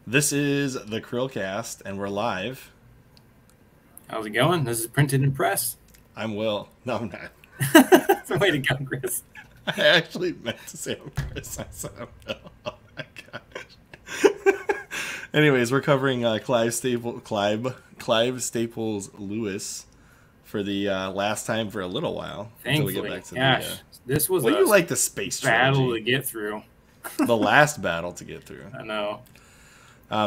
This is the Krillcast, and we're live. How's it going? This is Printed and Press. I'm Will. No, I'm not. That's the way to go, Chris. I actually meant to say I'm Chris. I said I'm Will. Oh my gosh. Anyways, we're covering Clive Staples Lewis for the last time for a little while. Thankfully, until we get back to gosh, this was you like the space battle trilogy. to get through. The last battle to get through. I know.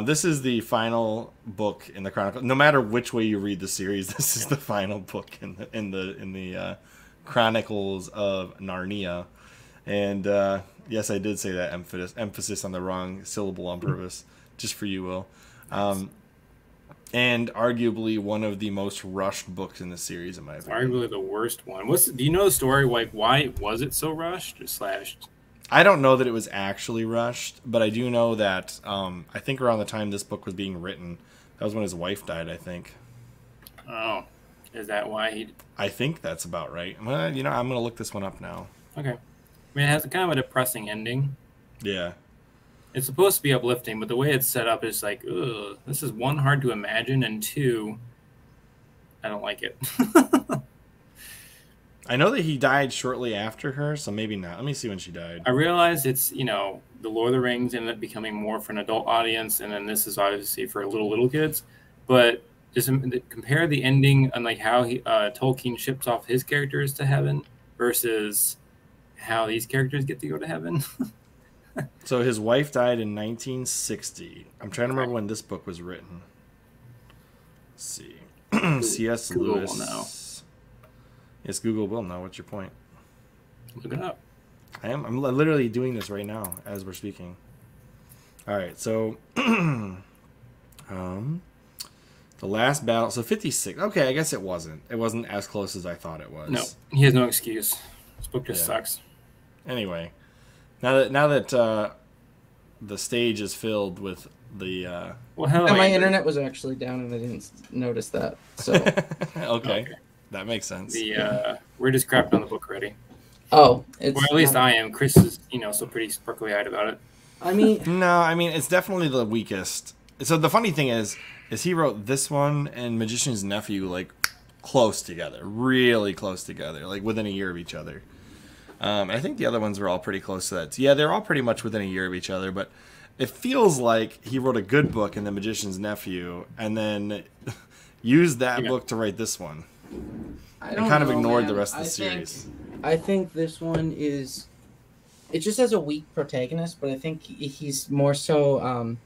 This is the final book in the Chronicles. No matter which way you read the series, this is the final book in the Chronicles of Narnia. And yes, I did say that emphasis on the wrong syllable on purpose, just for you, Will. And arguably one of the most rushed books in the series, in my opinion. Arguably the worst one. Do you know the story? Like, why was it so rushed or slashed? I don't know that it was actually rushed, but I do know that I think around the time this book was being written, that was when his wife died, I think. Oh, is that why he... I think that's about right. Well, I'm going to look this one up now. Okay. I mean, it has kind of a depressing ending. Yeah. It's supposed to be uplifting, but the way it's set up is like, ugh, this is one, hard to imagine, and two, I don't like it. I know that he died shortly after her, so maybe not. Let me see when she died. I realize it's, the Lord of the Rings ended up becoming more for an adult audience, and then this is obviously for little kids. But just compare the ending and like how Tolkien ships off his characters to heaven versus how these characters get to go to heaven. So his wife died in 1960. I'm trying to remember when this book was written. Let's see. C.S. Lewis. Google will know. Yes, Google will know. What's your point? Look it up. I'm literally doing this right now as we're speaking. All right, so the last battle. So 56. Okay, I guess it wasn't. It wasn't as close as I thought it was. No, he has no excuse. This book just sucks. Anyway, now that the stage is filled with the my internet was actually down and I didn't notice that. So okay. That makes sense. We're just crapping on the book already. Oh, or at least I am. Chris is, so pretty sparkly-eyed about it. I mean, no, it's definitely the weakest. So the funny thing is he wrote this one and Magician's Nephew like close together, really close together, like within a year of each other. I think the other ones were all pretty close to that. So yeah, they're all pretty much within a year of each other, but it feels like he wrote a good book in The Magician's Nephew and then used that book to write this one. I kind of ignored the rest of the series. I think this one is... It just has a weak protagonist, but I think he's more so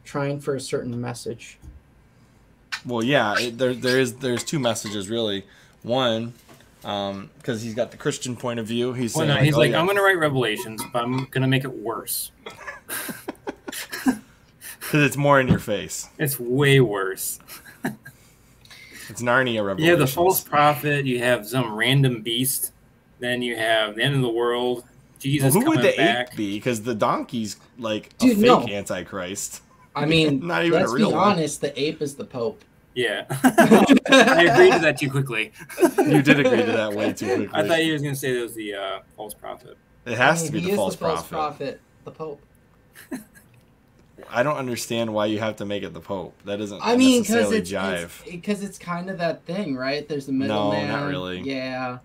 trying for a certain message. Well, yeah, there's two messages, really. One, because he's got the Christian point of view. He's saying, I'm going to write Revelations, but I'm going to make it worse. Because it's more in your face. It's way worse. It's Narnia Revelations. You have the false prophet. You have some random beast. Then you have the end of the world. Jesus who coming would the back. ape be? Because the donkey's like a fake Antichrist. I mean, not even let's a real be honest. The ape is the Pope. Yeah. I agreed to that too quickly. You did agree to that way too quickly. I thought you was going to say that was the false prophet. It has to be the false prophet. The Pope. I don't understand why you have to make it the Pope. That doesn't necessarily jive. Because it's kind of that thing, right? There's a middleman. No, not really. Yeah.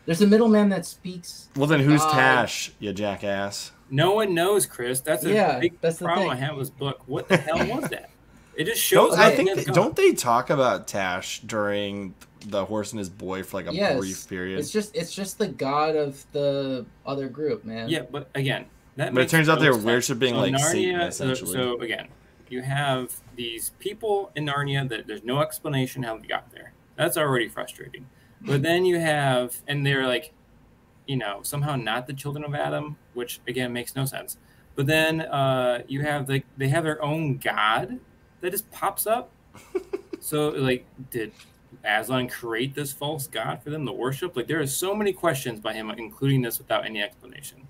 There's a middleman that speaks. Well, then who's Tash, you jackass? No one knows, Chris. That's a big problem I have with this book. What the hell was that? It just shows. Don't they talk about Tash during The Horse and His Boy for like a brief period? It's just the god of the other group, man. Yeah, but again, but it turns out they're worshipping like Narnia, Satan, essentially. So again, you have these people in Narnia that there's no explanation how they got there. That's already frustrating. But then you have, and they're like, somehow not the children of Adam, which again makes no sense. But then you have they have their own god that just pops up. So like, did Aslan create this false god for them to worship? Like, there are so many questions by him, including this, without any explanation.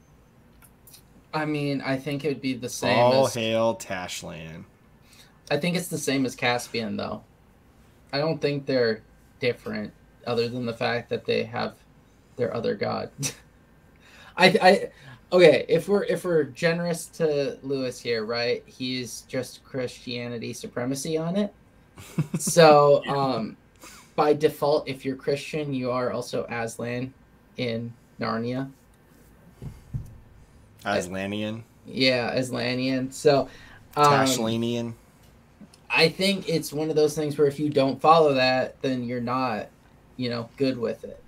I mean, I think it would be the same. All hail Tashland. I think it's the same as Caspian, though. I don't think they're different, other than the fact that they have their other god. I Okay, if we're generous to Lewis here, right? He's just Christianity supremacy on it. So, by default, if you're Christian, you are also Aslan in Narnia. Aslanian, Yeah, Aslanian. So, Tashlanian. I think it's one of those things where if you don't follow that, then you're not, good with it.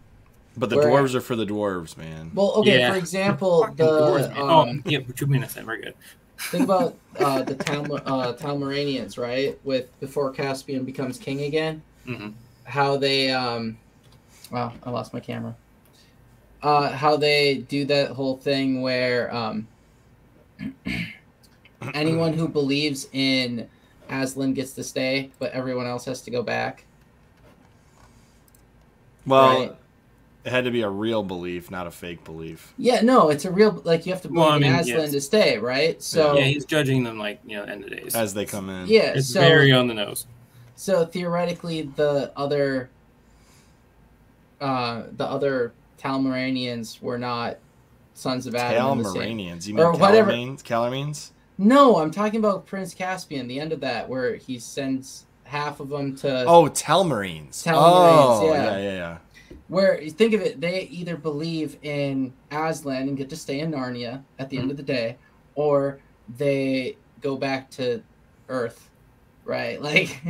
But the dwarves are for the dwarves, man. Well, okay, Yeah. for example, Fucking dwarves, man. the yeah, 2 minutes in, we're good. think about the Talmoranians, right? Before Caspian becomes king again, how they well, I lost my camera. How they do that whole thing where anyone who believes in Aslan gets to stay, but everyone else has to go back. Well, right? It had to be a real belief, not a fake belief. Yeah, no, it's a real, like, you have to believe in Aslan to stay, right? So yeah, he's judging them like, end of days. As they come in. Yeah, it's very on the nose. So theoretically, the other Talmoranians were not sons of Adam. Talmoranians? You mean Calamines? No, I'm talking about Prince Caspian, the end of that, where he sends half of them to... Oh, Talmorines. Oh, yeah. Where, think of it, they either believe in Aslan and get to stay in Narnia at the end of the day, or they go back to Earth, right? Like,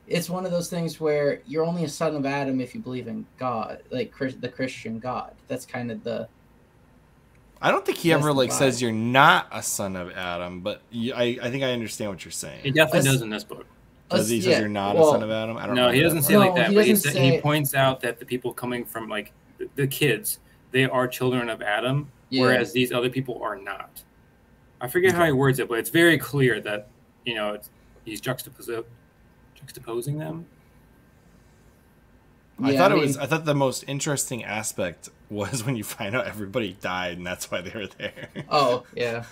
it's one of those things where you're only a son of Adam if you believe in God, like the Christian God. That's kind of the... I don't think he ever says you're not a son of Adam, but I think I understand what you're saying. He definitely does in this book. Does he say you're not a son of Adam? I don't know. No, he doesn't say like that. But he points out that the people coming from like the kids, they are children of Adam, whereas these other people are not. I forget how he words it, but it's very clear that he's juxtaposing them. I thought the most interesting aspect was when you find out everybody died and that's why they were there. Oh, yeah.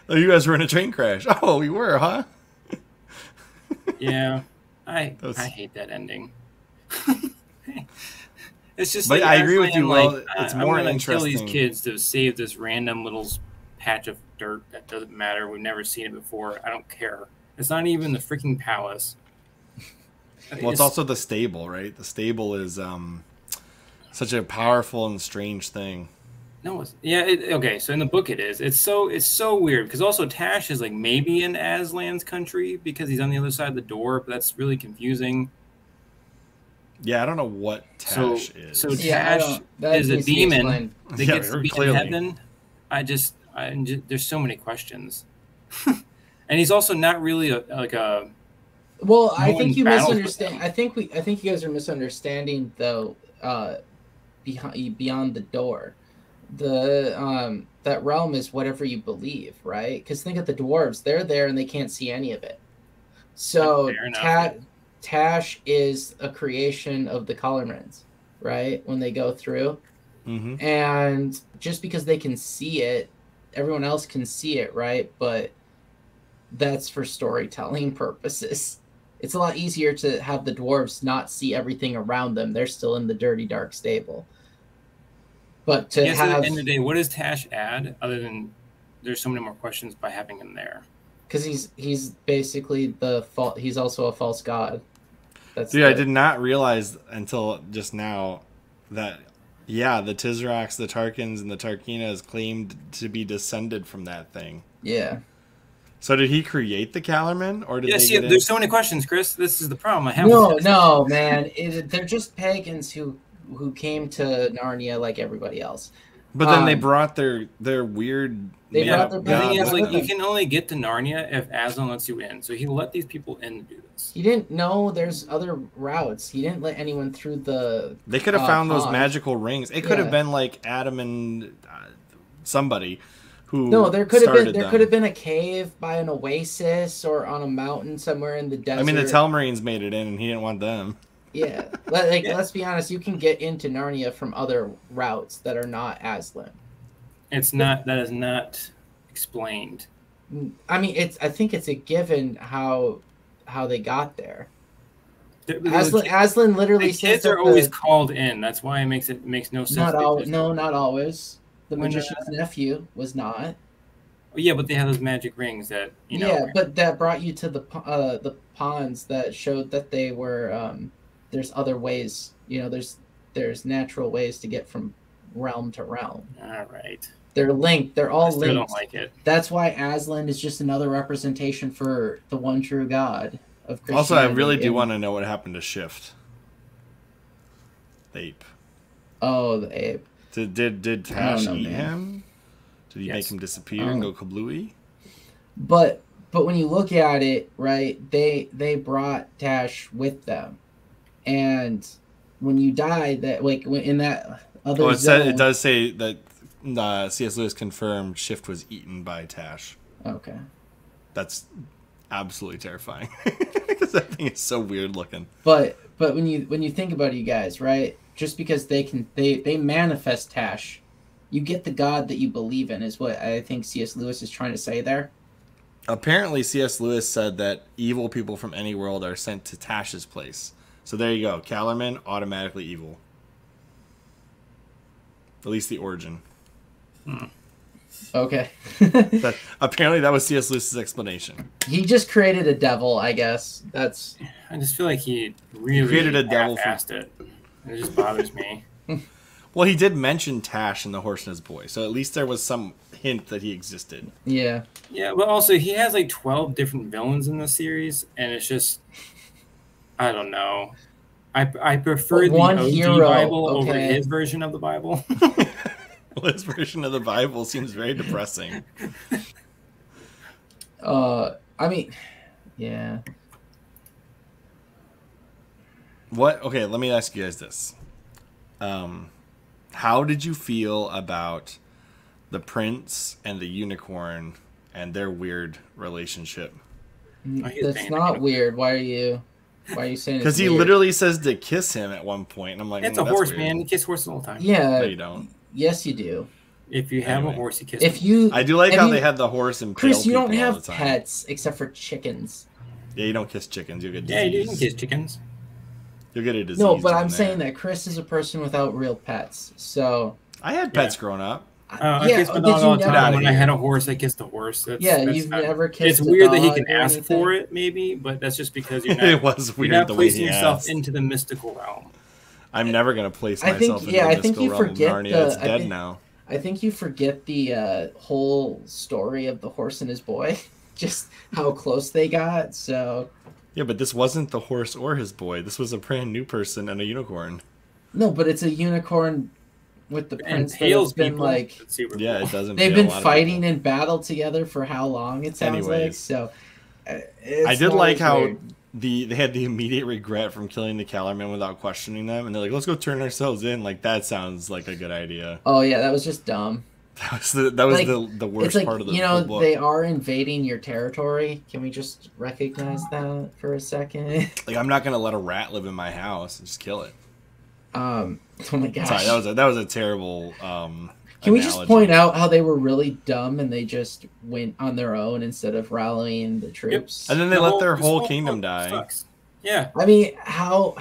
Oh, you guys were in a train crash. Oh, we were, huh? Yeah. I hate that ending. It's just but like, I agree with you. Well, it's more I'm interesting. Kill these kids to save this random little patch of dirt that doesn't matter. We've never seen it before. I don't care. It's not even the freaking palace. Well, it's also the stable, right? The stable is such a powerful and strange thing. No, okay. So in the book, it is. It's so weird because also Tash is like maybe in Aslan's country because he's on the other side of the door, but that's really confusing. Yeah, I don't know what Tash is. So Tash is a demon that gets to be in heaven. There's so many questions, and he's also not really a. Well, I think you misunderstand. I think you guys are misunderstanding though. Beyond the door, that realm is whatever you believe, right? Because think of the dwarves; they're there and they can't see any of it. So Tash is a creation of the Colormans, right? When they go through, and just because they can see it, everyone else can see it, right? But that's for storytelling purposes. It's a lot easier to have the dwarves not see everything around them. They're still in the dirty, dark stable. But at the end of the day, what does Tash add other than there's so many more questions by having him there? Because he's basically he's also a false god. I did not realize until just now that the Tizrax, the Tarkans, and the Tarkinas claimed to be descended from that thing. Yeah. So did he create the Calormen, or did there's so many questions, Chris. This is the problem I have. No, man. They're just pagans who came to Narnia like everybody else. But then they brought their weird. They brought their. The thing is, you can only get to Narnia if Aslan lets you in. So he let these people in to do this. He didn't know there's other routes. He didn't let anyone through the. They could have found those magical rings. It could have been like Adam and somebody. There could have been a cave by an oasis or on a mountain somewhere in the desert. I mean, the Telmarines made it in, and he didn't want them. Yeah, let's be honest. You can get into Narnia from other routes that are not Aslan. That is not explained. I mean, I think it's a given how they got there. Aslan literally the kids are always called in. That's why it makes no sense. Not always. The magician's nephew was not. Yeah, but they had those magic rings that Yeah, but that brought you to the ponds that showed that they were. There's other ways. There's natural ways to get from realm to realm. All right. They're linked. They're all linked. I don't like it. That's why Aslan is just another representation for the one true God of Christianity. Also, I really do want to know what happened to Shift. The ape. Oh, the ape. Did Tash eat him? Did he make him disappear and go kablooey? But when you look at it, right, they brought Tash with them, and when you die, that in that other zone, it does say that C.S. Lewis confirmed Shift was eaten by Tash. Okay, that's absolutely terrifying because that thing is so weird looking. But when you think about it, you guys, right? Just because they manifest Tash, you get the God that you believe in, is what I think C.S. Lewis is trying to say there. Apparently, C.S. Lewis said that evil people from any world are sent to Tash's place. So there you go. Calormen, automatically evil. At least the origin. Okay. Apparently, that was C.S. Lewis's explanation. He just created a devil, I guess. I just feel like he really created a devil past it. It just bothers me. Well, he did mention Tash in The Horse and His Boy, so at least there was some hint that he existed. Yeah. Yeah, but also he has like 12 different villains in the series, and it's just, I don't know. I prefer the OG Bible over his version of the Bible. Well, his version of the Bible seems very depressing. I mean, yeah. Okay, let me ask you guys this. How did you feel about the prince and the unicorn and their weird relationship? That's not weird. Why are you saying? Because he literally says to kiss him at one point, and I'm like, it's a horse, man. You kiss horses all the time. Yeah, no, you don't. Yes, you do. If you have a horse, you kiss. I do like how they had the horse and Chris, you don't have pets except for chickens. Yeah, you don't kiss chickens. You get disease. Yeah, you can kiss chickens. You'll get a disease. No, but I'm saying that Chris is a person without real pets. So I had pets growing up. I kissed my dog all the time. When I had a horse, I kissed a horse. You've never kissed. It's weird that he can ask for it, maybe, but that's just because you're not. It was weird. You're not placing yourself into the mystical realm. I'm never gonna place myself into the mystical realm of Narnia. It's dead now. I think you forget the whole story of the horse and his boy, just how close they got. So. Yeah, but this wasn't the horse or his boy. This was a brand new person and a unicorn. No, but it's a unicorn with the prince that has been like. Yeah, it doesn't. They've been fighting in battle together for how long? It sounds like so. I did like how they had the immediate regret from killing the Calormen without questioning them, and they're like, "Let's go turn ourselves in." Like that sounds like a good idea. Oh yeah, that was just dumb. That was the worst part of the whole book. They are invading your territory. Can we just recognize that for a second? Like, I'm not gonna let a rat live in my house and just kill it. Oh my gosh. Sorry, that was a terrible. Can we just point out how they were really dumb and they just went on their own instead of rallying the troops? Yep. And then they let their whole kingdom die. Sucks. Yeah. I mean, how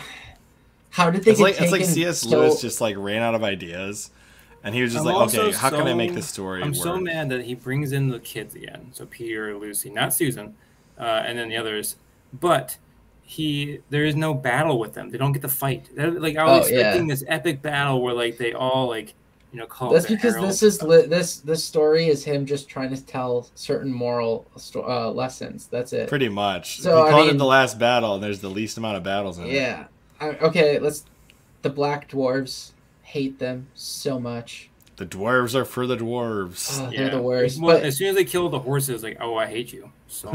did they get taken? It's like C.S. Lewis just like ran out of ideas. And he was just okay, how can I make this story I'm work? so mad that he brings in the kids again. So Peter, Lucy, not Susan, and then the others. But there is no battle with them. They don't get to fight. I was expecting this epic battle where they all call. That's because this story is him just trying to tell certain moral lessons. That's it. Pretty much. So he called it the last battle, and there's the least amount of battles in it. Yeah. Okay. The Black Dwarves. Hate them so much. The dwarves are for the dwarves. They're the worst. But as soon as they kill the horses, I hate you. So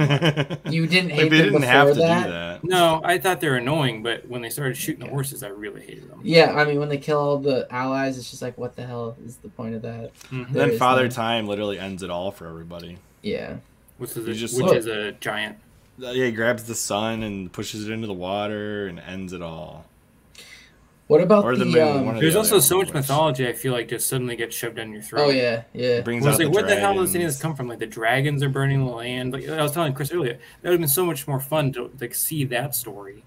you didn't hate them they didn't before have to that? do that. No, I thought they were annoying, but when they started shooting the horses, I really hated them. Yeah, I mean, when they kill all the allies, it's just like, what the hell is the point of that? Mm-hmm. Then Father Time literally ends it all for everybody. Yeah. Which is a giant. Yeah, he grabs the sun and pushes it into the water and ends it all. What about the moon? There's also so much mythology I feel like just suddenly gets shoved down your throat. Oh yeah. It brings out where the hell does any of this come from? Like the dragons are burning the land. Like I was telling Chris earlier, that would have been so much more fun to see that story.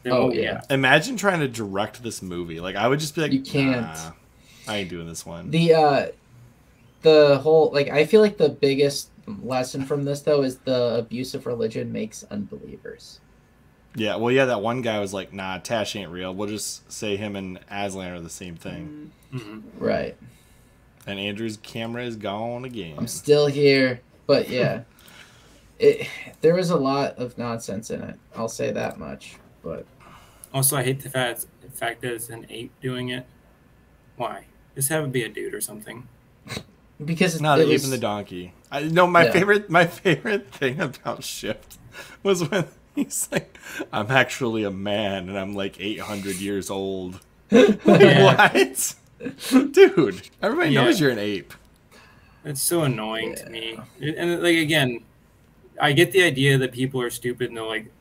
Yeah. Imagine trying to direct this movie. Like I would just be like, you can't. I ain't doing this one. the whole, like, I feel like the biggest lesson from this though is the abuse of religion makes unbelievers. Yeah, well, yeah, that one guy was like, nah, Tash ain't real. We'll just say him and Aslan are the same thing. Right. And Andrew's camera is gone again. I'm still here, but yeah. There was a lot of nonsense in it. I'll say that much. But also, I hate the fact that it's an ape doing it. Why? Just have it be a dude or something. Because not the ape and the donkey. My favorite thing about Shift was when he's like, I'm actually a man and I'm like 800 years old. Like, what? Dude, everybody knows you're an ape. It's so annoying to me. And like, again, I get the idea that people are stupid and they're like,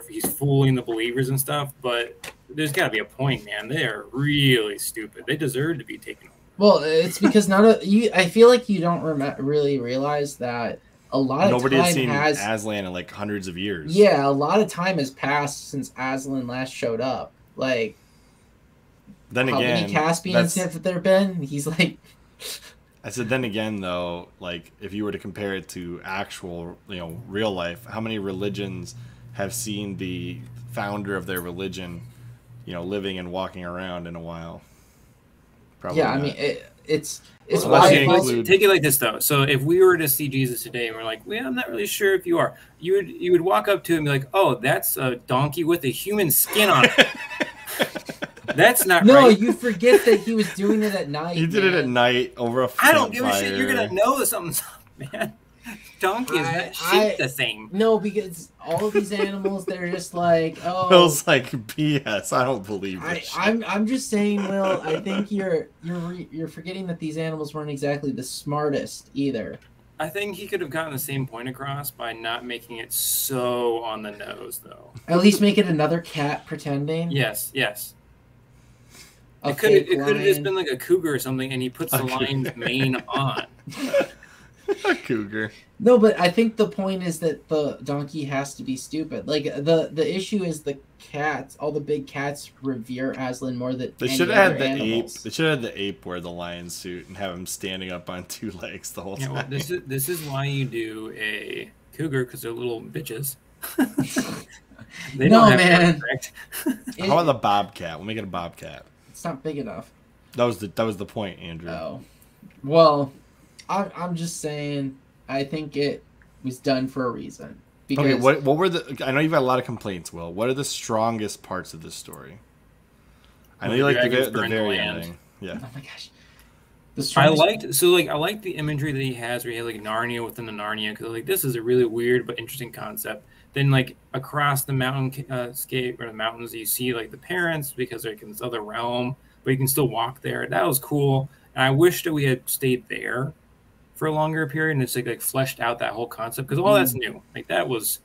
he's fooling the believers and stuff, but there's got to be a point, man. They are really stupid. They deserve to be taken over. Well, it's because I feel like you don't really realize that a lot of nobody time has seen Aslan in like hundreds of years. Yeah, a lot of time has passed since Aslan last showed up. Like, then how again, many Caspians have there been? He's like. I said, then again, though, like if you were to compare it to actual, real life, how many religions have seen the founder of their religion, living and walking around in a while? Probably yeah, not. I mean, it's why take it like this though. So if we were to see Jesus today and we're like, well, I'm not really sure if you are, you would walk up to him and be like, oh, that's a donkey with a human skin on it. That's not right. No, you forget that he was doing it at night. He did it at night over a campfire. I don't give a shit. You're gonna know something's up, man. Donkey is not shaped the same. No, because all of these animals, they're just like, oh. Will's like, BS. I don't believe this. I'm just saying, Will. I think you're forgetting that these animals weren't exactly the smartest either. I think he could have gotten the same point across by not making it so on the nose, though. At least make it another cat pretending. Yes. It could have just been like a cougar or something, and he puts the lion's mane on. A cougar. No, but I think the point is that the donkey has to be stupid. Like the issue is the cats. All the big cats revere Aslan more than they should have had the animals. Ape. They should have had the ape wear the lion suit and have him standing up on two legs the whole time. Well, this is why you do a cougar, because they're little bitches. They no, man. How about the bobcat? We'll make it a bobcat. It's not big enough. That was the point, Andrew. Oh, well, I'm just saying. I think it was done for a reason. Because okay, what were the? I know you've had a lot of complaints, Will. What are the strongest parts of this story? I know you like the very ending. Yeah. Oh my gosh. I liked the imagery that he has, where he had like Narnia within the Narnia, because like this is a really weird but interesting concept. Then like across the mountain scape or the mountains, you see like the parents because they're in this other realm, but you can still walk there. That was cool, and I wish that we had stayed there for a longer period and it's like fleshed out that whole concept, because all that's new. Like that was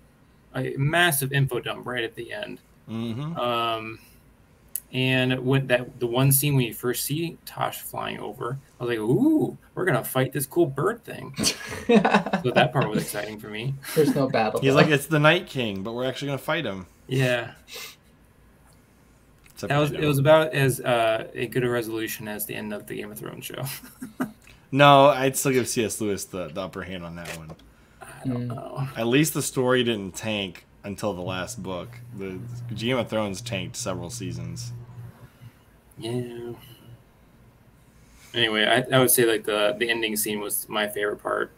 a massive info dump right at the end. And when the one scene when you first see Tosh flying over, I was like, ooh, we're gonna fight this cool bird thing. So that part was exciting for me. There's no battle. He's like, it's the Night King, but we're actually gonna fight him. Yeah. It was about as a good a resolution as the end of the Game of Thrones show. No, I'd still give C.S. Lewis the upper hand on that one. I don't know. At least the story didn't tank until the last book. The Game of Thrones tanked several seasons. Yeah. Anyway, I would say like the ending scene was my favorite part.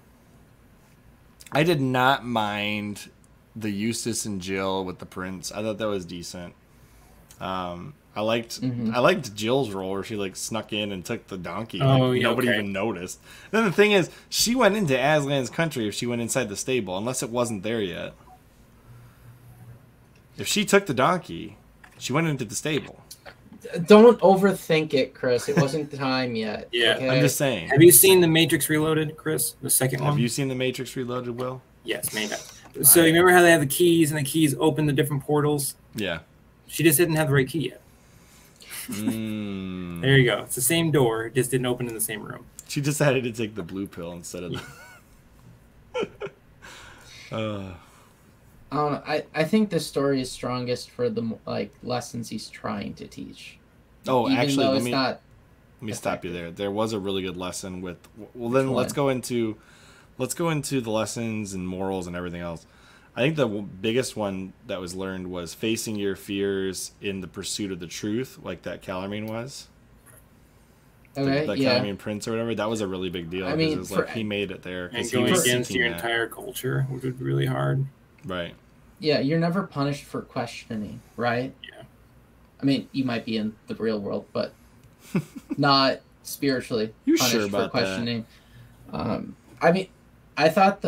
I did not mind the Eustace and Jill with the prince. I thought that was decent. I liked Jill's role where she like snuck in and took the donkey. Nobody even noticed. Then the thing is, she went into Aslan's country if she went inside the stable, unless it wasn't there yet. If she took the donkey, she went into the stable. Don't overthink it, Chris. It wasn't the time yet. Yeah, okay? I'm just saying. Have you seen The Matrix Reloaded, Chris? The second one? Have you seen The Matrix Reloaded, Will? Yes, maybe. So you remember how they have the keys and the keys open the different portals? Yeah. She just didn't have the right key yet. There you go. It's the same door, it just didn't open in the same room. She decided to take the blue pill instead of the... I think the story is strongest for the lessons he's trying to teach. Oh, Even actually, though it's not Let me stop you there. There was a really good lesson with. Well, then let's go into the lessons and morals and everything else. I think the biggest one that was learned was facing your fears in the pursuit of the truth, like that Calormene was. Okay, the Calormene Prince or whatever. That was a really big deal. I mean, it was like he made it there. And going against your entire culture, which was really hard. Right. Yeah, you're never punished for questioning, right? Yeah. I mean, you might be in the real world, but not spiritually punished for questioning. I mean, I thought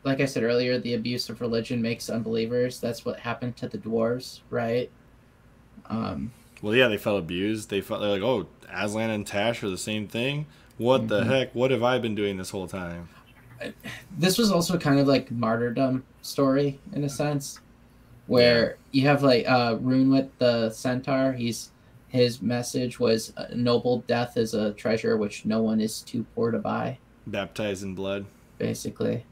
like I said earlier, the abuse of religion makes unbelievers. That's what happened to the dwarves, right? Well, yeah, they felt abused. They're like, oh, Aslan and Tash are the same thing? What the heck? What have I been doing this whole time? This was also kind of like martyrdom story in a sense, where you have like Runewit the centaur. His message was noble death is a treasure which no one is too poor to buy. Baptized in blood. Basically.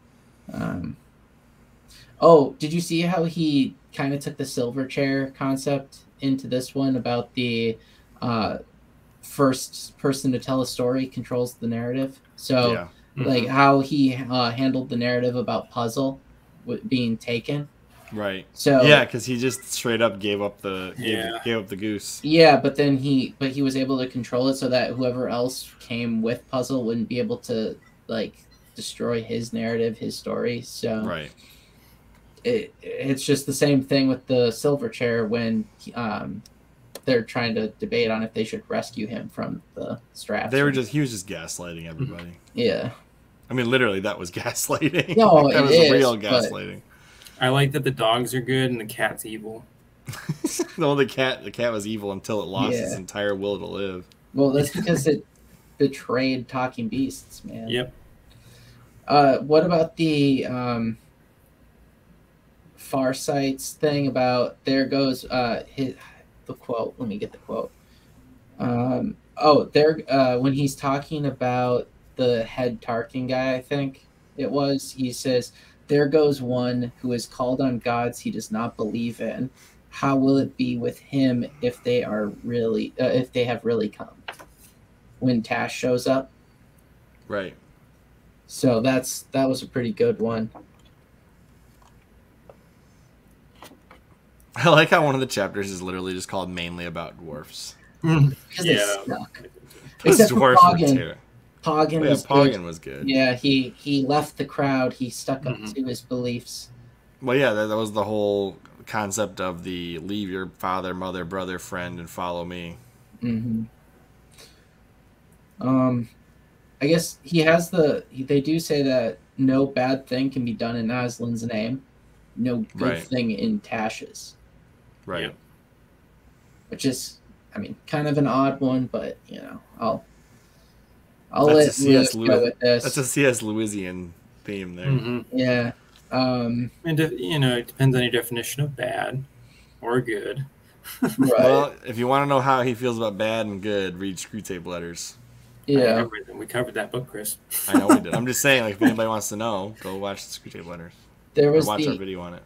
Oh, did you see how he kind of took the silver chair concept into this one about the first person to tell a story controls the narrative? So, like how he handled the narrative about Puzzle being taken. Right. So yeah, because he just straight up gave up the goose. Yeah, but then he was able to control it so that whoever else came with Puzzle wouldn't be able to like destroy his narrative, his story. So right. It's just the same thing with the silver chair when they're trying to debate on if they should rescue him from the straps. He was just gaslighting everybody. Yeah. I mean, literally, that was gaslighting. No, like, that was real gaslighting. I like that the dogs are good and the cat's evil. No, the cat was evil until it lost its entire will to live. Well, that's because it betrayed talking beasts, man. Yep. What about the Farsight's thing about there goes the quote? Let me get the quote. When he's talking about the head Tarkin guy, I think it was, he says, "There goes one who is called on gods he does not believe in. How will it be with him if they have really come?" When Tash shows up. Right. So that was a pretty good one. I like how one of the chapters is literally just called mainly about dwarfs. Because they suck. Those Except for dwarfs were Poggin. terrible. Poggin was good. Yeah, he left the crowd. He stuck up to his beliefs. Well, yeah, that was the whole concept of the leave your father, mother, brother, friend, and follow me. Mm-hmm. I guess they do say that no bad thing can be done in Aslan's name. No good thing in Tash's. Right. Yep. Which is, I mean, kind of an odd one, but, I'll let Lewis go with this. That's a C.S. Lewisian theme there. Mm-hmm. Yeah. And, it depends on your definition of bad or good. Right. Well, if you want to know how he feels about bad and good, read Screwtape Letters. Yeah. We covered that book, Chris. I know we did. I'm just saying, like, if anybody wants to know, go watch the Screwtape Letters. Watch our video on it.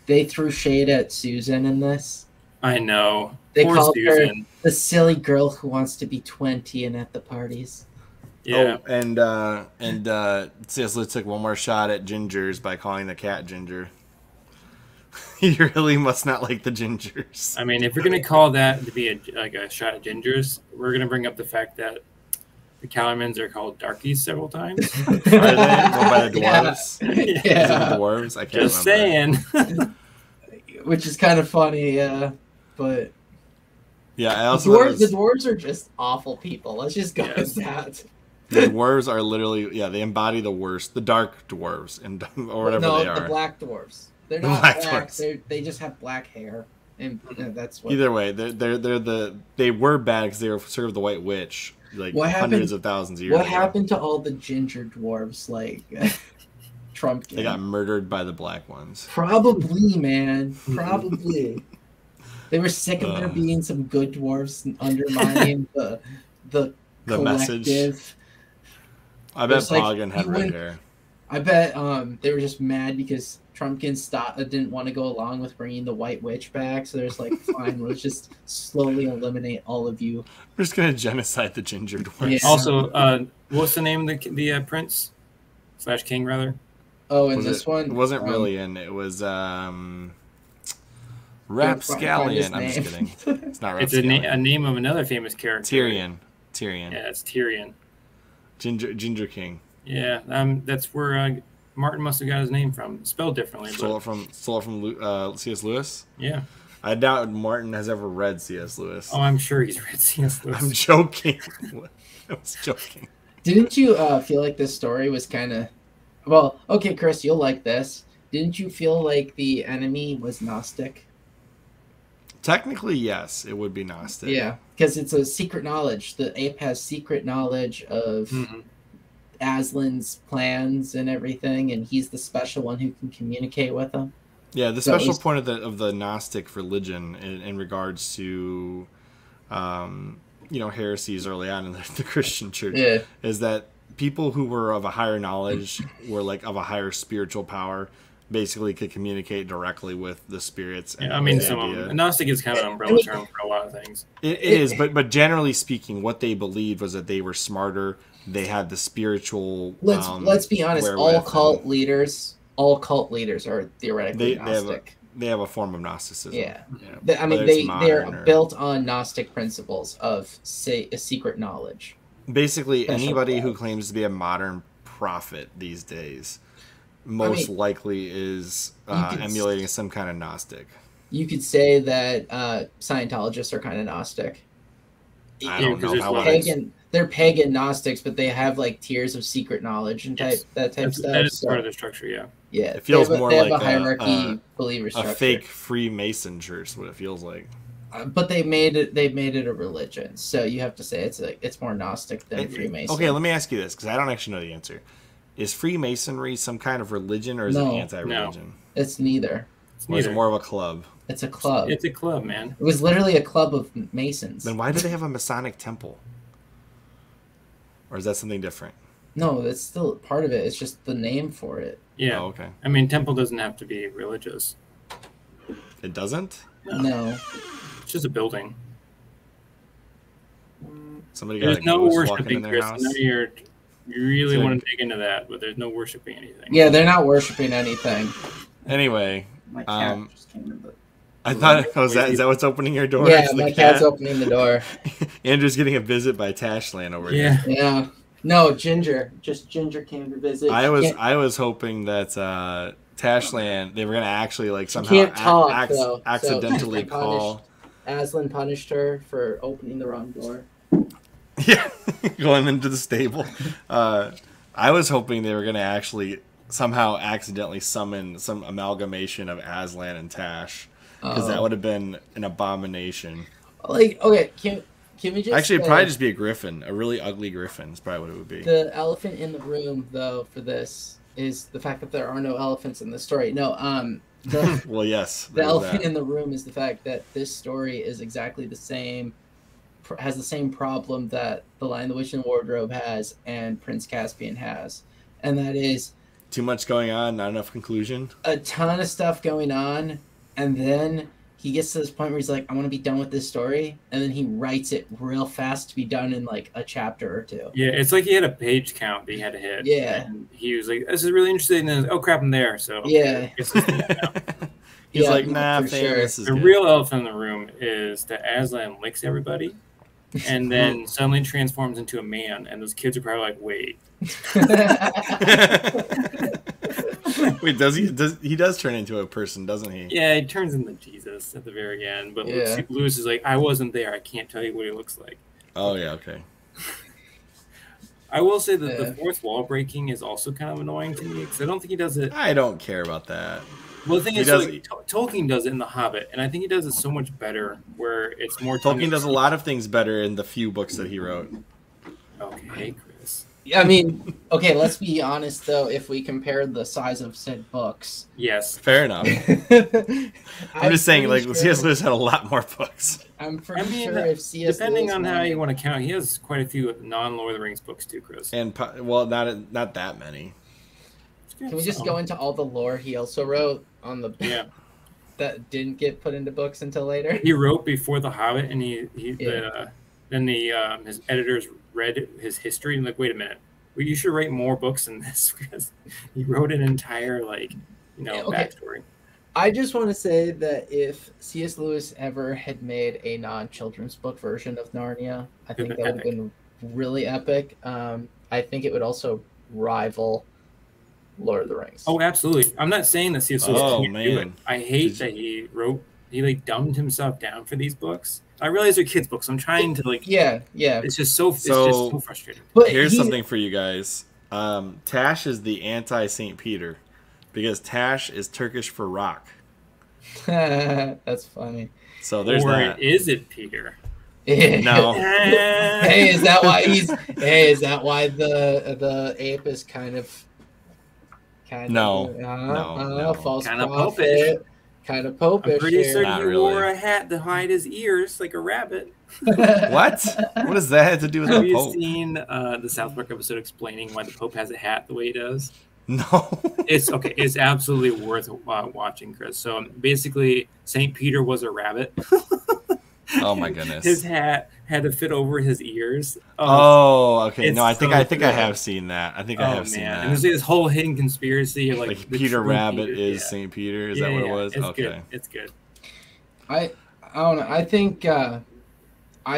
They threw shade at Susan in this. I know. They Poor called Susan. her the silly girl who wants to be 20 and at the parties. Yeah. Oh, and C.S. Lewis took one more shot at gingers by calling the cat Ginger. He really must not like the gingers. I mean, if you're going to call that to be a shot at gingers, we're going to bring up the fact that the Calormens are called darkies several times. Are they? By the dwarves? Yeah. Is it the dwarves? I can't Just remember. saying. Which is kind of funny, yeah. But yeah, I also the dwarves are just awful people. Let's just go with that. The dwarves are literally, they embody the worst. The dark dwarves, or whatever they are. No, the black dwarves. They're not black. They just have black hair, and that's what. Either way, they were bad because they were served the White Witch hundreds of thousands of years ago. What happened to all the ginger dwarves like Trump? They got murdered by the black ones. Probably, man. Probably. They were sick of there being some good dwarves undermining the message. collective. I bet Poggin had red hair. I bet they were just mad because Trumpkin didn't want to go along with bringing the White Witch back, so there's like, fine, let's just slowly eliminate all of you. We're just gonna genocide the ginger dwarfs. Yeah. Also, what's the name of the prince / king rather? Oh, in this one, it wasn't really in. It was Rapscallion. I'm just kidding. It's not Rapscallion. It's a name of another famous character. Tyrion. Yeah, it's Tyrion. Ginger King. Yeah, that's where Martin must have got his name from. Spelled differently. Stole it from C.S. Lewis? Yeah. I doubt Martin has ever read C.S. Lewis. Oh, I'm sure he's read C.S. Lewis. I'm joking. I was joking. Didn't you feel like this story was kind of... Well, okay, Chris, you'll like this. Didn't you feel like the enemy was Gnostic? Technically, yes, it would be Gnostic. Yeah, because it's a secret knowledge. The ape has secret knowledge of Aslan's plans and everything, and he's the special one who can communicate with them. Yeah, the special point of the Gnostic religion in regards to, heresies early on in the Christian church is that people who were of a higher knowledge were like of a higher spiritual power. Basically, could communicate directly with the spirits. Yeah, I mean, Gnostic is kind of an umbrella term for a lot of things. It is, but generally speaking, what they believed was that they were smarter. They had the spiritual. Let's be honest. All cult leaders are theoretically Gnostic. They have a form of Gnosticism. Yeah. I mean, they're built on Gnostic principles of, say, a secret knowledge. Basically, anybody who claims to be a modern prophet these days most likely is emulating some kind of Gnostic. You could say that Scientologists are kind of Gnostic. I don't know how they're pagan Gnostics, but they have like tiers of secret knowledge and type stuff. That is part of their structure, yeah. Yeah, it feels more like a hierarchy believer structure. A fake Freemason church, what it feels like. But they made it a religion, so you have to say it's more Gnostic than Freemason. Okay, let me ask you this because I don't actually know the answer. Is Freemasonry some kind of religion or is it anti-religion? No, it's neither. Or is it more of a club? It's a club. It's a club, man. It was literally a club of Masons. Then why do they have a Masonic temple? Or is that something different? No, that's still part of it. It's just the name for it. Yeah. Oh, okay. I mean, temple doesn't have to be religious. It doesn't? No. It's just a building. Somebody got There's no worshiping, Chris. I know you really want to dig into that, but there's no worshiping anything. Yeah, they're not worshiping anything. Anyway, my cat just came in the... I thought, is that what's opening your door? Yeah, my cat's opening the door. Andrew's getting a visit by Tashland over here. Yeah. No, Ginger. Just Ginger came to visit. I was hoping that Tashland, they were going to actually like somehow accidentally call. Aslan punished her for opening the wrong door. Yeah, going into the stable. I was hoping they were going to actually somehow accidentally summon some amalgamation of Aslan and Tash, because that would have been an abomination. Like, okay, can we just actually it'd probably just be a griffin, a really ugly griffin. Is probably what it would be. The elephant in the room, though, for this is the fact that there are no elephants in the story. No, well, yes, the elephant in the room is the fact that this story is exactly the same. Has the same problem that The Lion, the Witch, and the Wardrobe has and Prince Caspian has. And that is... too much going on, not enough conclusion. A ton of stuff going on, and then he gets to this point where he's like, I want to be done with this story, and then he writes it real fast to be done in like a chapter or two. Yeah, it's like he had a page count that he had to hit. Yeah. And he was like, this is really interesting, and then, oh crap, I'm there. So yeah. He's like, nah, fam, this is the good. real elephant in the room is that Aslan licks everybody. And then suddenly transforms into a man, and those kids are probably like, "Wait, wait, does he? He does turn into a person, doesn't he?" Yeah, he turns into Jesus at the very end. But Lewis is like, "I wasn't there. I can't tell you what he looks like." Oh yeah, okay. I will say that the fourth wall breaking is also kind of annoying to me because I don't think he does it. I don't care about that. Well, the thing is, Tolkien does it in The Hobbit, and I think he does it so much better, where it's more... Tolkien does a lot of things better in the few books that he wrote. Okay, Chris. I mean, okay, let's be honest, though, if we compare the size of said books... Yes. Fair enough. I'm just saying, like, C.S. Lewis had a lot more books. I'm pretty sure if C.S. Depending on how you want to count, he has quite a few non-Lord of the Rings books, too, Chris. And, well, not that many. Can we just go into all the lore he also wrote on the that didn't get put into books until later? He wrote before The Hobbit, and then his editors read his history and like, wait a minute, well, you should write more books than this because he wrote an entire backstory. I just want to say that if C.S. Lewis ever had made a non-children's book version of Narnia, I think that would have been really epic. I think it would also rival Lord of the Rings. Oh, absolutely. I'm not saying that C.S. Lewis can't do it. I hate that he dumbed himself down for these books. I realize they're kids' books. I'm trying to It's just so frustrating. But here's something for you guys. Tash is the anti-Saint Peter because Tash is Turkish for rock. That's funny. So there's that. Or is it Peter? No. Hey, is that why the ape is kind of no, false kind of prophet, popish. Kind of popish. I'm pretty certain Not he really. wore a hat to hide his ears like a rabbit. What? What does that have to do with Have the you Pope? seen the South Park episode explaining why the Pope has a hat the way he does? No. It's okay. It's absolutely worth watching, Chris. So basically, Saint Peter was a rabbit. Oh my goodness. His hat had to fit over his ears. Oh, okay. No, I think I good. have seen that. I think I have seen that. And there's this whole hidden conspiracy of like Peter Rabbit Peter. is Saint Peter. Is that what it was? It's Okay. good. It's good. I don't know. I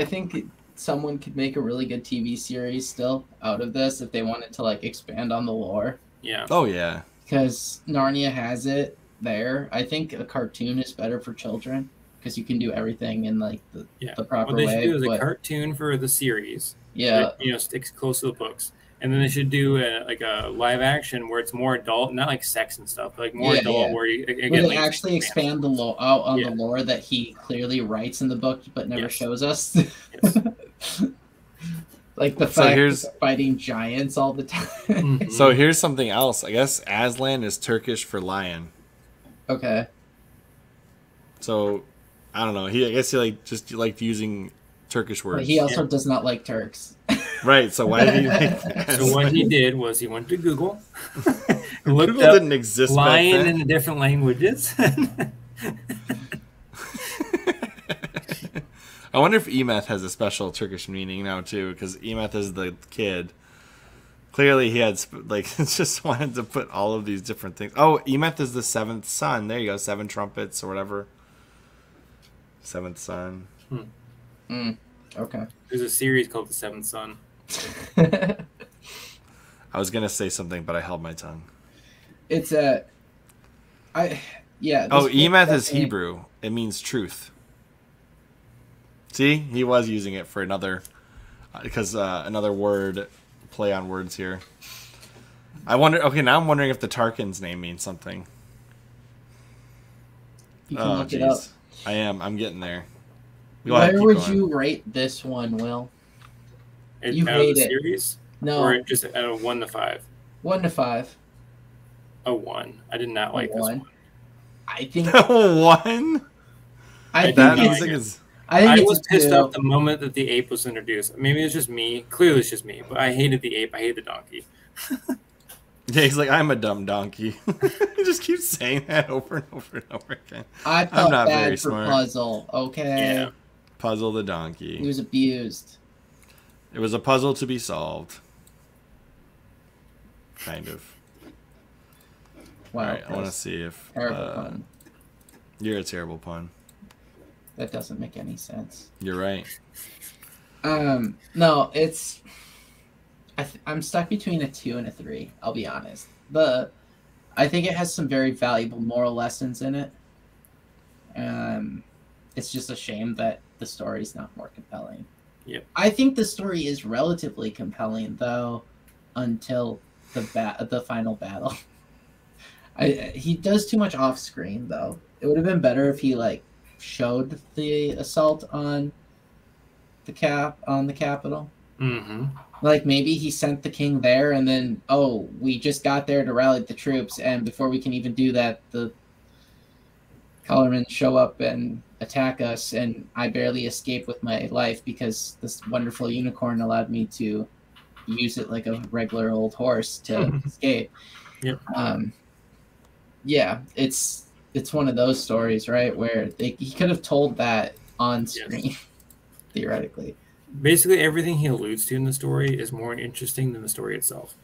think someone could make a really good TV series still out of this if they wanted to like expand on the lore. Yeah. Oh yeah. Because Narnia has it there. I think a cartoon is better for children because you can do everything in like the proper way. What they should do is a cartoon for the series. Yeah. That, sticks close to the books. And then they should do a live action where it's more adult, not like sex and stuff, but like more adult where you again, they actually expand the lore out on the lore that he clearly writes in the book but never shows us. Yes. Like the fact that fighting giants all the time. Mm-hmm. So here's something else. I guess Aslan is Turkish for lion. Okay. So I don't know. I guess he liked using Turkish words. But he also does not like Turks. Right. So why did he make that? So what he did was he went to Google. Google didn't exist back lion then. in different languages. I wonder if Emeth has a special Turkish meaning now too, because Emeth is the kid. Clearly, he had just wanted to put all of these different things. Oh, Emeth is the seventh son. There you go, 7 trumpets or whatever. Seventh son. Okay. There's a series called The Seventh Son. I was gonna say something, but I held my tongue. It's a. Emeth is Hebrew. It means truth. See, he was using it for another, because another word, play on words here. I wonder. Okay, now I'm wondering if the Tarkin's name means something. You can look it up. I am. I'm getting there. Where would you rate this one, Will? You rate it. Series? No. Or just out of 1 to 5? 1 to 5. A 1. I did not like this one. I think 1. I was pissed off the moment that the ape was introduced. Maybe it's just me. Clearly, it's just me. But I hated the ape. I hated the donkey. Yeah, he's like, I'm a dumb donkey. He just keeps saying that over and over and over again. I felt not bad very for smart. Puzzle. Okay. Yeah. Puzzle the donkey. He was abused. It was a puzzle to be solved. Kind of. Wow. All right, I want to see if terrible pun. You're a terrible pun. That doesn't make any sense. You're right. No, it's. I'm stuck between a 2 and a 3. I'll be honest. I think it has some very valuable moral lessons in it. It's just a shame that the story's not more compelling. Yep. I think the story is relatively compelling though, until the final battle. He does too much off screen though. It would have been better if he showed the assault on the Capitol. Mm-hmm. Maybe he sent the king there, and then we just got there to rally the troops, and before we can even do that, the colormen show up and attack us, and I barely escape with my life because this wonderful unicorn allowed me to use it like a regular old horse to escape. Yep. Yeah, it's one of those stories, right, where he could have told that on screen, theoretically. Basically, everything he alludes to in the story is more interesting than the story itself.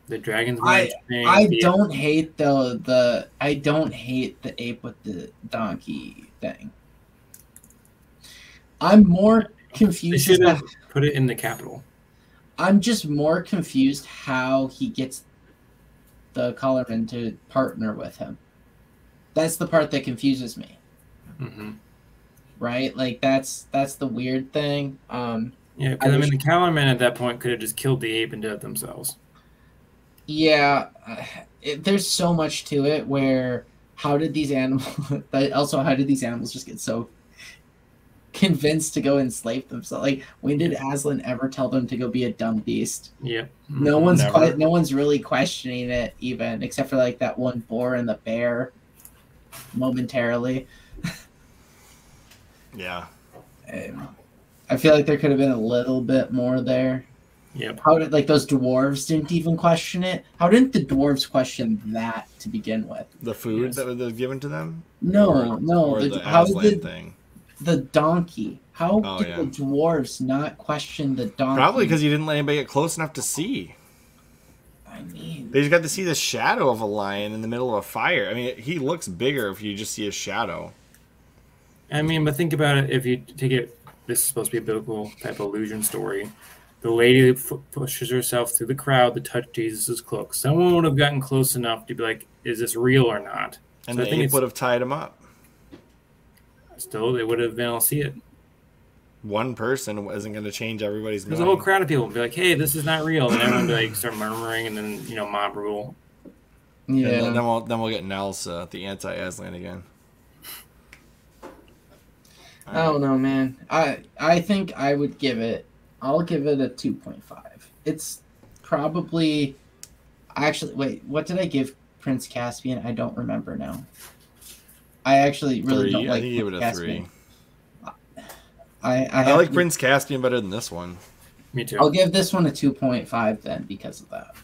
The dragon's more interesting. I don't hate the ape with the donkey thing. I'm more confused. They should have put it in the capital. I'm just more confused how he gets the collarman to partner with him. That's the part that confuses me. Mm-hmm. Right? Like that's the weird thing. Yeah, because I mean, the collarman at that point could have just killed the ape and did it themselves. Yeah, there's so much to it. Where how did these animals? Also, how did these animals just get so convinced to go enslave themselves? Like, when did Aslan ever tell them to go be a dumb beast? Yeah, no one's no one's really questioning it, even except for like that one boar and the bear, momentarily. Yeah, I feel like there could have been a little bit more there. Yep. How did those dwarves didn't even question it? How didn't the dwarves question that to begin with? The food that was given to them? No. Or the Aslan thing. The donkey. How did the dwarves not question the donkey? Probably because you didn't let anybody get close enough to see. I mean, they just got to see the shadow of a lion in the middle of a fire. I mean, he looks bigger if you just see a shadow. I mean, but think about it. If you take it, this is supposed to be a biblical type of illusion story. The lady pushes herself through the crowd to touch Jesus' cloak. Someone would have gotten close enough to be like, "Is this real or not?" And so the ape would have tied him up. Still, they would have been able to see it. One person isn't going to change everybody's mind. There's a whole crowd of people be like, "Hey, this is not real," and everyone would be like start murmuring, and then mob rule. Yeah. And then we'll get Nelsa, the anti-Aslan again. I don't know, man. I think I'll give it a 2.5. It's probably actually wait, what did I give Prince Caspian? I don't remember now. I actually really don't like. I think you gave it a Caspian. 3. I like Prince Caspian better than this one. Me too. I'll give this one a 2.5 then because of that.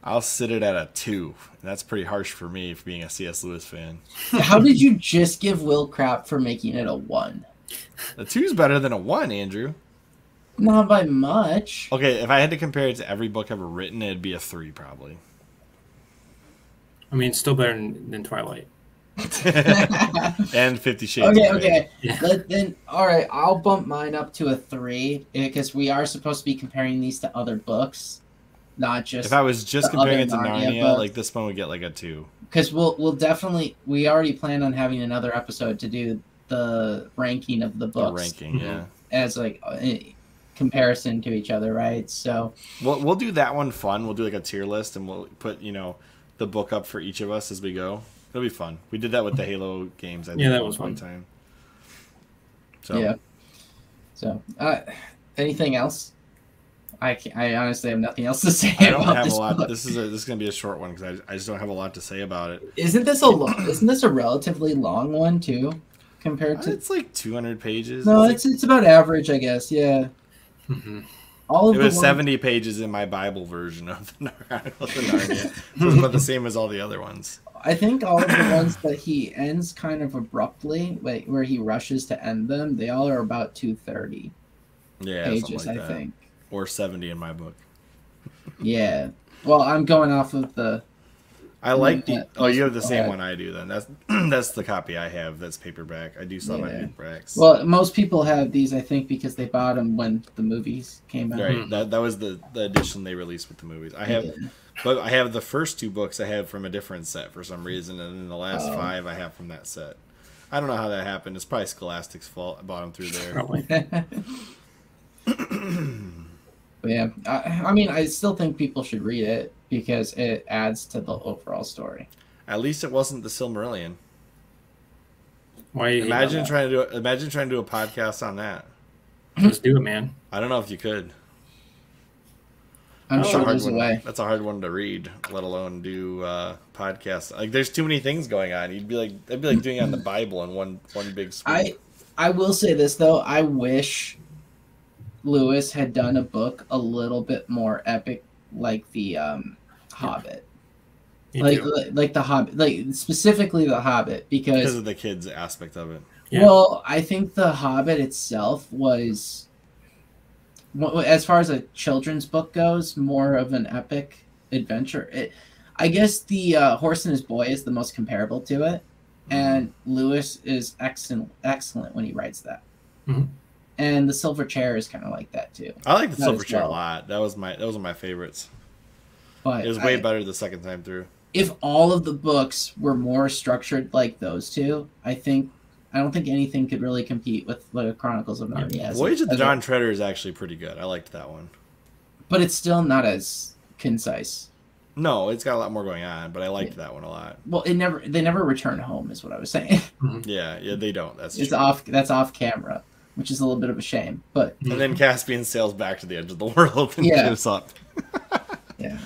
I'll sit it at a 2. That's pretty harsh for me for being a C.S. Lewis fan. How did you just give Will crap for making it a 1? A 2 is better than a 1, Andrew. Not by much. Okay, if I had to compare it to every book ever written, it'd be a 3 probably. I mean, still better than Twilight. And 50 Shades. Okay. Yeah. Then, all right, I'll bump mine up to a 3 because we are supposed to be comparing these to other books, not just. If I was just comparing it to Narnia, like this one would get like a 2. Because we'll definitely, we already plan on having another episode to do the ranking of the books. The ranking, yeah. As like a comparison to each other, right? So we'll do that one fun. We'll do like a tier list, and we'll put the book up for each of us as we go. It'll be fun. We did that with the Halo games. I think, that was one time. So yeah. So anything else? I honestly have nothing else to say. I don't about have this a lot. book. This is going to be a short one because I just don't have a lot to say about it. Isn't this a relatively long one too, compared to? It's like 200 pages. No, it's about average, I guess. Yeah. Mm-hmm. All of it was 70 pages in my Bible version of the Narnia. So it's about the same as all the other ones. I think all of the ones that he ends kind of abruptly, like where he rushes to end them, they all are about 230 pages, like I think. Or 70 in my book. Yeah. Well, I'm going off of the... I like the... Oh, you have the same one I do then. That's the copy I have. That's paperback. I do sell my paperbacks. Well, most people have these, I think, because they bought them when the movies came out. Right. That was the edition they released with the movies. I have... But I have the first 2 books I have from a different set for some reason, and then the last 5 I have from that set. I don't know how that happened. It's probably Scholastic's fault. I bought them through there. Probably. Yeah, I mean, I still think people should read it because it adds to the overall story. At least it wasn't the Silmarillion. Why? Imagine trying to do a podcast on that. Just do it, man. I don't know if you could. I'm sure there's a way. That's a hard one to read, let alone do podcasts. Like, there's too many things going on. It'd be like doing it on the Bible in one big swoop. I will say this though. I wish Lewis had done a book a little bit more epic, like the Hobbit. Me Like the Hobbit, like specifically the Hobbit, because of the kids aspect of it. Yeah. Well, I think the Hobbit itself was, as far as a children's book goes, more of an epic adventure. I guess the Horse and His Boy is the most comparable to it, and Lewis is excellent when he writes that. Mm-hmm. And the Silver Chair is kind of like that too. I like the Silver Chair a lot. That was one of my favorites. But it was way better the second time through. If all of the books were more structured like those two, I don't think anything could really compete with the Chronicles of Narnia. Voyage of the Dawn Treader is actually pretty good. I liked that one. But it's still not as concise. No, it's got a lot more going on, but I liked that one a lot. Well, they never return home, is what I was saying. Yeah, they don't. That's off camera, which is a little bit of a shame. But and then Caspian sails back to the edge of the world and gives up. Yeah.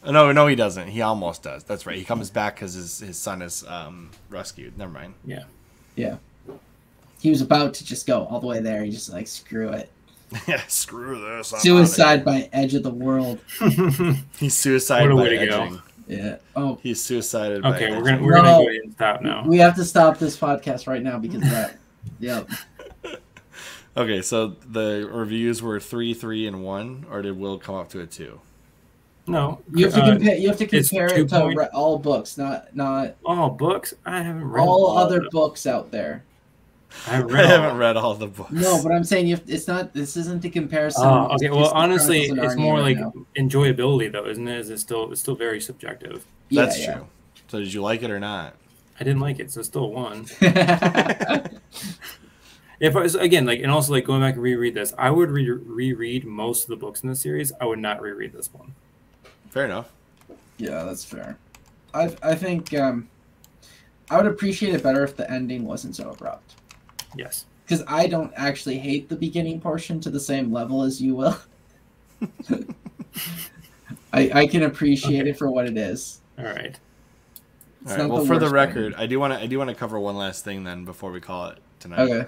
No, he doesn't. He almost does. That's right. He comes back because his son is rescued. Never mind. Yeah. Yeah. He was about to just go all the way there. He just like, screw it. Yeah, screw this. Suicide by edge of the world. He's suicided by edging. Go. Yeah. Oh. He's suicided by edging. Okay, we're gonna go ahead and stop now. We have to stop this podcast right now because of that. Yep. Okay, so the reviews were 3, 3, and 1, or did Will come up to a 2? No, you have to compare. You have to compare it to all books, not all books. I haven't read all other books out there. I haven't read all the books. No, but I'm saying it's not. This isn't a comparison. Okay, well, honestly, it's more like enjoyability, though, isn't it? It's still very subjective. That's true. So, did you like it or not? I didn't like it, so still won. If I was again and also going back and reread this, I would reread most of the books in the series. I would not reread this one. Fair enough. Yeah, that's fair. I think I would appreciate it better if the ending wasn't so abrupt. Yes. Because I don't actually hate the beginning portion to the same level as you will. I can appreciate it for what it is. All right. All right. Well, for the record, I do want to cover one last thing then before we call it tonight. Okay.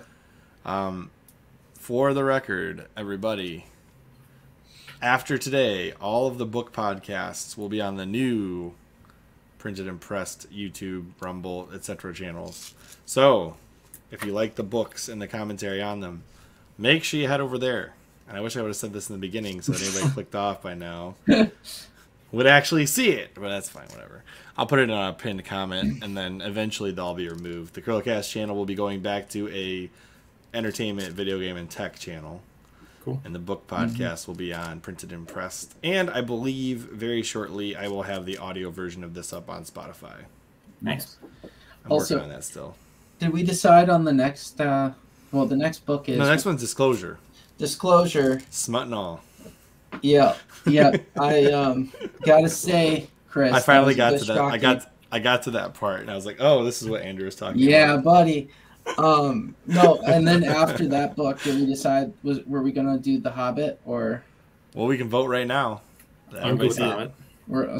For the record, everybody, after today, all of the book podcasts will be on the new Printed and Pressed YouTube, Rumble, etc. channels. So, if you like the books and the commentary on them, make sure you head over there. And I wish I would have said this in the beginning so that anybody clicked off by now would actually see it. But that's fine, whatever. I'll put it in a pinned comment, and then eventually they'll all be removed. The CHRILLCast channel will be going back to a entertainment, video game, and tech channel. Cool. And the book podcast will be on Printed and Pressed. And I believe very shortly I will have the audio version of this up on Spotify. Nice. I'm working on that still. Did we decide on the next? The next book is. No, the next one's Disclosure. Disclosure. Smut and all. Yeah. I gotta say, Chris. I finally got to that. I got to that part, and I was like, "Oh, this is what Andrew was talking about." Yeah, buddy. No, and then after that book, did we decide were we gonna do The Hobbit or? Well, we can vote right now. Everybody see it.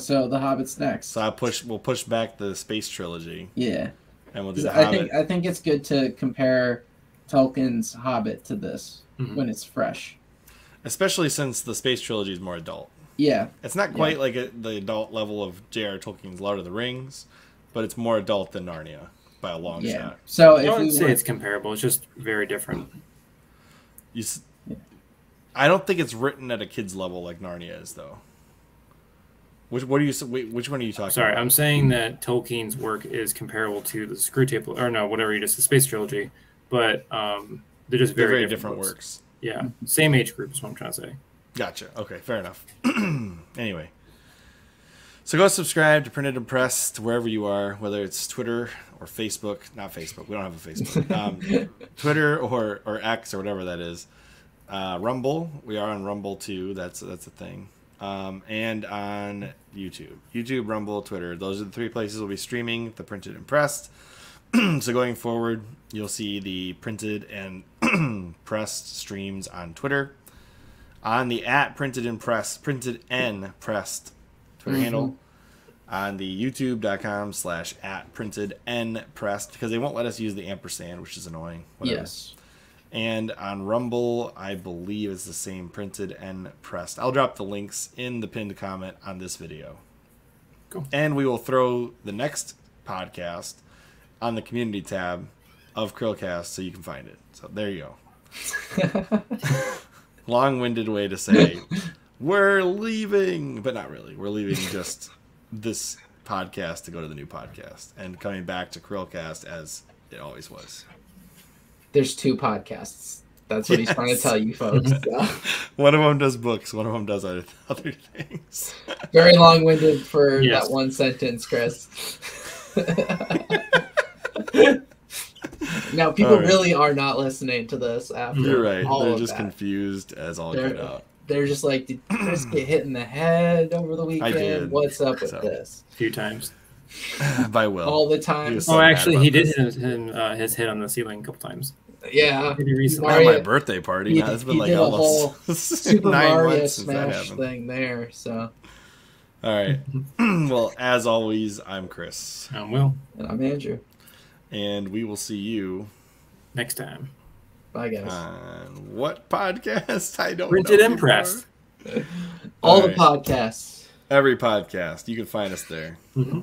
So The Hobbit's next. So we'll push back the space trilogy. Yeah. And we'll do The Hobbit. I think it's good to compare Tolkien's Hobbit to this when it's fresh. Especially since the space trilogy is more adult. Yeah. It's not quite like the adult level of J.R. Tolkien's Lord of the Rings, but it's more adult than Narnia by a long shot. So I would say it's comparable. It's just very different. I don't think it's written at a kid's level like Narnia is, though. Which one are you talking about? Sorry, I'm saying that Tolkien's work is comparable to the Screwtape, or no, whatever the space trilogy, but they're just very different works. Yeah, same age group is what I'm trying to say. Gotcha. Okay, fair enough. Anyway, so go subscribe to Printed and Pressed wherever you are, whether it's Twitter or Facebook. Not Facebook. We don't have a Facebook. Twitter or X or whatever that is. Rumble. We are on Rumble too. That's a thing. And on YouTube, Rumble, Twitter. Those are the three places we'll be streaming the Printed and Pressed. So going forward, you'll see the Printed and Pressed streams on Twitter, on the @Printed and Pressed Twitter handle, on the youtube.com/@PrintedNPressed, because they won't let us use the ampersand, which is annoying. Whatever. Yes. And on Rumble, I believe it's the same Printed and Pressed. I'll drop the links in the pinned comment on this video. Cool. And we will throw the next podcast on the community tab of Krillcast so you can find it. So there you go. Long-winded way to say we're leaving, but not really. We're leaving just this podcast to go to the new podcast and coming back to Krillcast as it always was. There's 2 podcasts. That's what he's trying to tell you folks. So. One of them does books. One of them does other things. Very long-winded for that one sentence, Chris. Now, people really are not listening to this after. You're right. They're just that. Confused as all get out. They're just like, did Chris get hit in the head over the weekend? I did. What's up with this? A few times. By Will. All the time. So actually, he did hit his head on the ceiling a couple times. Yeah. Pretty recently. Not my birthday party. It's been like almost Super 9 Mario months since that Smash happened. thing there. So. All right. Well, as always, I'm Chris. I'm Will. And I'm Andrew. And we will see you next time. Bye, guys. On what podcast? I don't Printed know. Impress. All the podcasts. Every podcast. You can find us there. Mm-hmm.